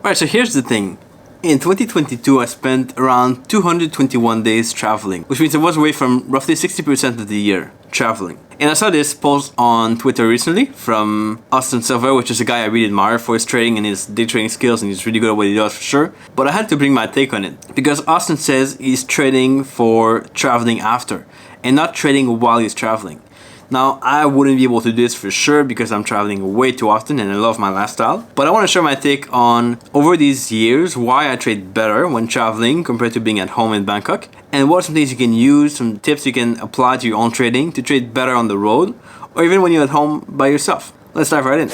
Alright, so here's the thing. In 2022, I spent around 221 days traveling, which means I was away from roughly 60% of the year traveling. And I saw this post on Twitter recently from Austin Silver, which is a guy I really admire for his trading and his day trading skills, and he's really good at what he does for sure. But I had to bring my take on it because Austin says he's trading for traveling after and not trading while he's traveling. Now, I wouldn't be able to do this for sure because I'm traveling way too often and I love my lifestyle. But I want to share my take on, over these years, why I trade better when traveling compared to being at home in Bangkok. And what are some things you can use, some tips you can apply to your own trading to trade better on the road or even when you're at home by yourself. Let's dive right in.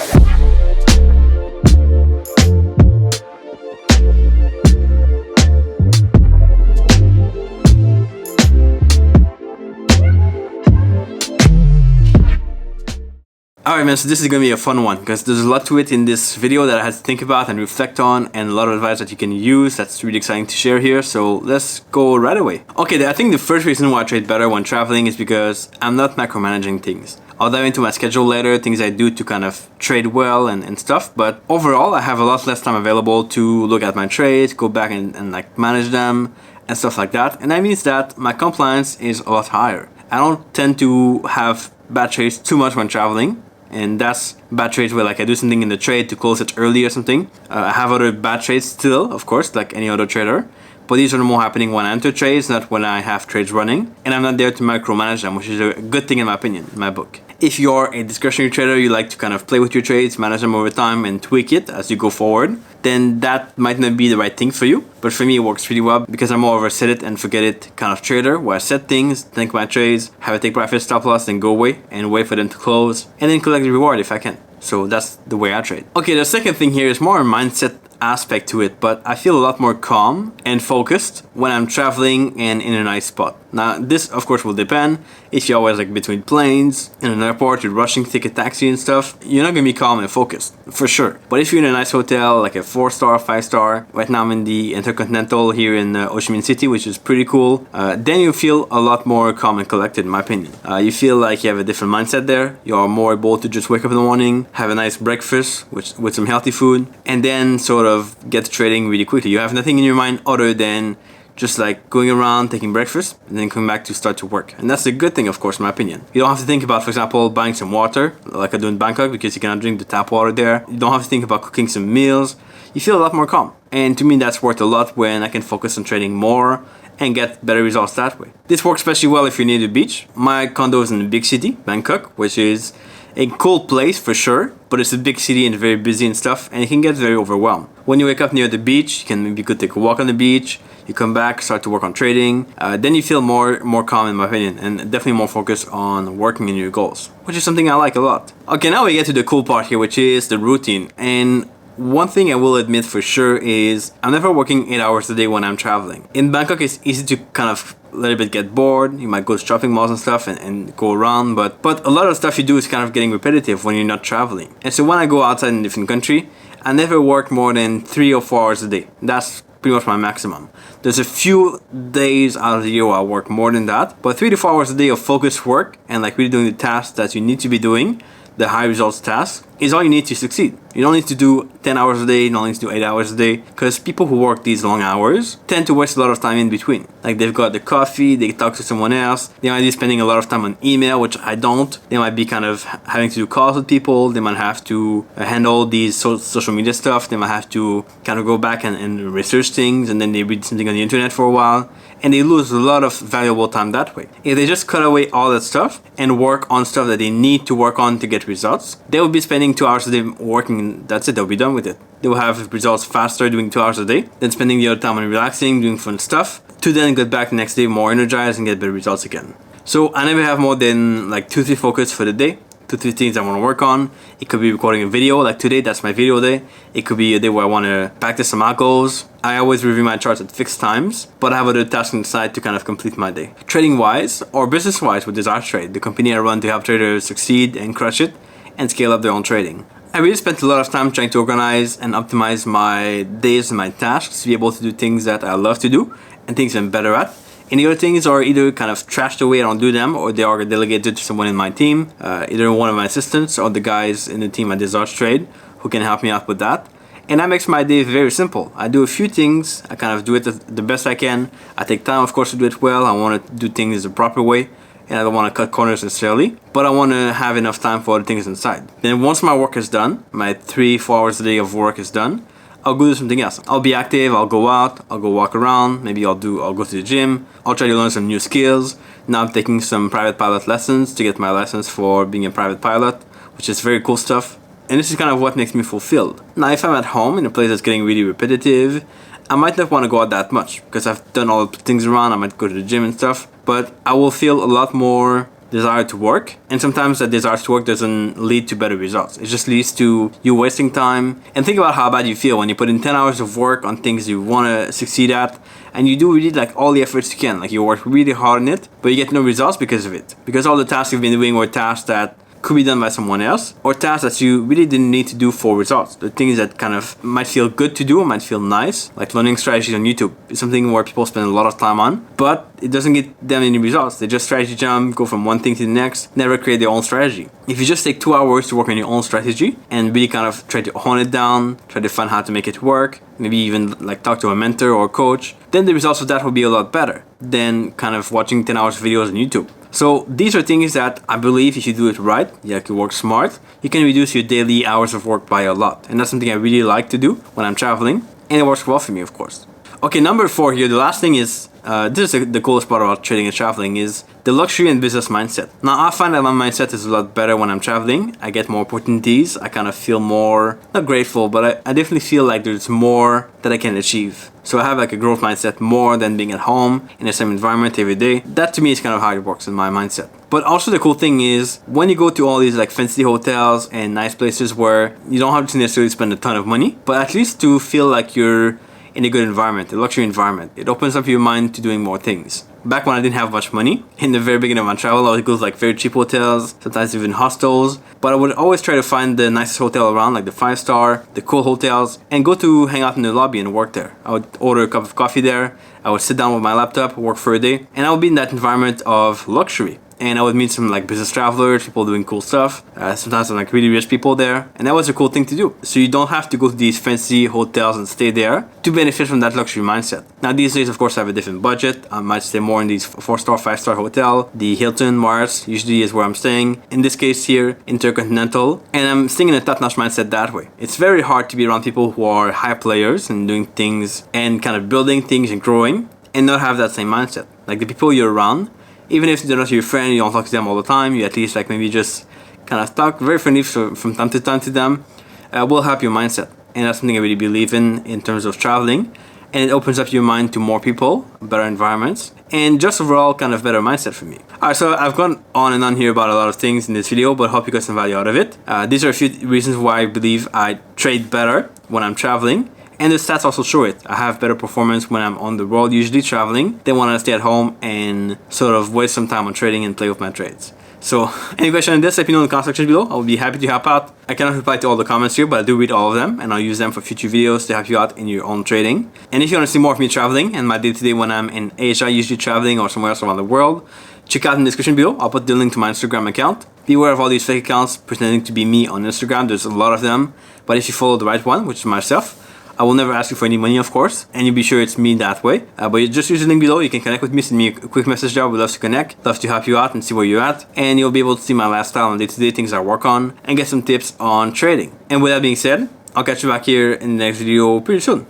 Alright man, so this is going to be a fun one because there's a lot to it in this video that I had to think about and reflect on, and a lot of advice that you can use that's really exciting to share here, so let's go right away. Okay, I think the first reason why I trade better when traveling is because I'm not micromanaging things. I'll dive into my schedule later, things I do to kind of trade well and stuff, but overall I have a lot less time available to look at my trades, go back and like manage them and stuff like that, and that means that my compliance is a lot higher. I don't tend to have bad trades too much when traveling. And that's bad trades where like I do something in the trade to close it early or something. I have other bad trades still, of course, like any other trader. But these are more happening when I enter trades, not when I have trades running. And I'm not there to micromanage them, which is a good thing in my opinion, in my book. If you're a discretionary trader, you like to kind of play with your trades, manage them over time and tweak it as you go forward, then that might not be the right thing for you. But for me, it works really well because I'm more of a set it and forget it kind of trader where I set things, think my trades, have a take profit, stop loss, then go away and wait for them to close and then collect the reward if I can. So that's the way I trade. Okay, the second thing here is more a mindset aspect to it, but I feel a lot more calm and focused when I'm traveling and in a nice spot. Now, this of course will depend. If you're always like between planes, in an airport, you're rushing to take a taxi and stuff, you're not gonna be calm and focused, for sure. But if you're in a nice hotel, like a 4-star, 5-star, right now I'm in the Intercontinental here in Ho Chi Minh City, which is pretty cool, then you feel a lot more calm and collected, in my opinion. You feel like you have a different mindset there. You're more able to just wake up in the morning, have a nice breakfast with some healthy food, and then sort of get trading really quickly. You have nothing in your mind other than just like going around, taking breakfast, and then coming back to start to work. And that's a good thing, of course, in my opinion. You don't have to think about, for example, buying some water, like I do in Bangkok, because you cannot drink the tap water there. You don't have to think about cooking some meals. You feel a lot more calm. And to me, that's worth a lot when I can focus on trading more and get better results that way. This works especially well if you're near the beach. My condo is in a big city, Bangkok, which is a cool place for sure, but it's a big city and very busy and stuff, and it can get very overwhelmed. When you wake up near the beach, you can maybe go take a walk on the beach, you come back, start to work on trading, then you feel more calm in my opinion, and definitely more focused on working in your goals, which is something I like a lot. Okay, now we get to the cool part here, which is the routine. And one thing I will admit for sure is I'm never working 8 hours a day when I'm traveling. In Bangkok, it's easy to kind of a little bit get bored. You might go to shopping malls and stuff and go around, but a lot of stuff you do is kind of getting repetitive when you're not traveling. And so when I go outside in a different country, I never work more than 3 or 4 hours a day. That's pretty much my maximum. There's a few days out of the year where I work more than that, but 3 to 4 hours a day of focused work and like really doing the tasks that you need to be doing, the high results task, is all you need to succeed. You don't need to do 10 hours a day, you don't need to do 8 hours a day, because people who work these long hours tend to waste a lot of time in between. Like they've got the coffee, they talk to someone else, they might be spending a lot of time on email, which I don't. They might be kind of having to do calls with people, they might have to handle these social media stuff, they might have to kind of go back and research things, and then they read something on the internet for a while, and they lose a lot of valuable time that way. If they just cut away all that stuff and work on stuff that they need to work on to get results, they will be spending 2 hours a day working, that's it, they'll be done with it. They will have results faster doing 2 hours a day than spending the other time on relaxing, doing fun stuff, to then get back the next day more energized and get better results again. So I never have more than like 2-3 focus for the day, 2-3 things I want to work on. It could be recording a video, like today, that's my video day. It could be a day where I want to practice some algos. I always review my charts at fixed times, but I have other tasks on the side to kind of complete my day. Trading wise or business wise with Desire Trade, the company I run to help traders succeed and crush it and scale up their own trading. I really spent a lot of time trying to organize and optimize my days and my tasks to be able to do things that I love to do and things I'm better at. And the other things are either kind of trashed away, I don't do them, or they are delegated to someone in my team, either one of my assistants or the guys in the team at Desire Trade who can help me out with that. And that makes my day very simple. I do a few things, I kind of do it the best I can. I take time, of course, to do it well. I want to do things the proper way, and I don't want to cut corners necessarily, but I want to have enough time for other things inside. Then once my work is done, my 3-4 hours a day of work is done, I'll go do something else. I'll be active, I'll go out, I'll go walk around, maybe I'll go to the gym, I'll try to learn some new skills. Now I'm taking some private pilot lessons to get my license for being a private pilot, which is very cool stuff. And this is kind of what makes me fulfilled. Now if I'm at home in a place that's getting really repetitive, I might not want to go out that much because I've done all the things around. I might go to the gym and stuff, but I will feel a lot more desire to work, and sometimes that desire to work doesn't lead to better results. It just leads to you wasting time. And think about how bad you feel when you put in 10 hours of work on things you want to succeed at, and you do really like all the efforts you can, like you work really hard on it, but you get no results because of it, because all the tasks you've been doing were tasks that could be done by someone else, or tasks that you really didn't need to do for results. The things that kind of might feel good to do or might feel nice, like learning strategies on YouTube. It's something where people spend a lot of time on, but it doesn't get them any results. They just strategy jump, go from one thing to the next, never create their own strategy. If you just take 2 hours to work on your own strategy and really kind of try to hone it down, try to find how to make it work, maybe even like talk to a mentor or a coach, then the results of that will be a lot better than kind of watching 10 hours of videos on YouTube. So these are things that I believe if you do it right, you can work smart, you can reduce your daily hours of work by a lot. And that's something I really like to do when I'm traveling, and it works well for me, of course. Okay, number 4 here, the last thing is, this is the coolest part about trading and traveling, is the luxury and business mindset. Now I find that my mindset is a lot better when I'm traveling. I get more opportunities, I kind of feel more, not grateful, but I definitely feel like there's more that I can achieve. So I have like a growth mindset more than being at home in the same environment every day. That to me is kind of how it works in my mindset. But also the cool thing is when you go to all these like fancy hotels and nice places where you don't have to necessarily spend a ton of money, but at least to feel like you're in a good environment, a luxury environment, it opens up your mind to doing more things. Back when I didn't have much money, in the very beginning of my travel, I would go to like very cheap hotels, sometimes even hostels, but I would always try to find the nicest hotel around, like the 5-star, the cool hotels, and go to hang out in the lobby and work there. I would order a cup of coffee there, I would sit down with my laptop, work for a day, and I would be in that environment of luxury. And I would meet some like business travelers, people doing cool stuff. Sometimes some like really rich people there, and that was a cool thing to do. So you don't have to go to these fancy hotels and stay there to benefit from that luxury mindset. Now these days, of course, I have a different budget. I might stay more in these 4-star, 5-star hotel. The Hilton, Mars usually is where I'm staying. In this case here, Intercontinental, and I'm staying in a top-notch mindset that way. It's very hard to be around people who are high players and doing things and kind of building things and growing, and not have that same mindset. Like the people you're around, even if they're not your friend, you don't talk to them all the time, you at least like maybe just kind of talk very friendly from time to them, will help your mindset. And that's something I really believe in terms of traveling. And it opens up your mind to more people, better environments, and just overall kind of better mindset for me. Alright, so I've gone on and on here about a lot of things in this video, but hope you got some value out of it. These are a few reasons why I believe I trade better when I'm traveling. And the stats also show it. I have better performance when I'm on the road, usually traveling, than when I stay at home and sort of waste some time on trading and play with my trades. So, any question on this, let me know in the comment section below. I will be happy to help out. I cannot reply to all the comments here, but I do read all of them, and I'll use them for future videos to help you out in your own trading. And if you want to see more of me traveling and my day-to-day when I'm in Asia, usually traveling, or somewhere else around the world, check out in the description below. I'll put the link to my Instagram account. Beware of all these fake accounts pretending to be me on Instagram. There's a lot of them. But if you follow the right one, which is myself, I will never ask you for any money, of course, and you'll be sure it's me that way. But you just use the link below. You can connect with me, send me a quick message there. We'd love to connect, love to help you out and see where you're at. And you'll be able to see my lifestyle and day-to-day things I work on and get some tips on trading. And with that being said, I'll catch you back here in the next video pretty soon.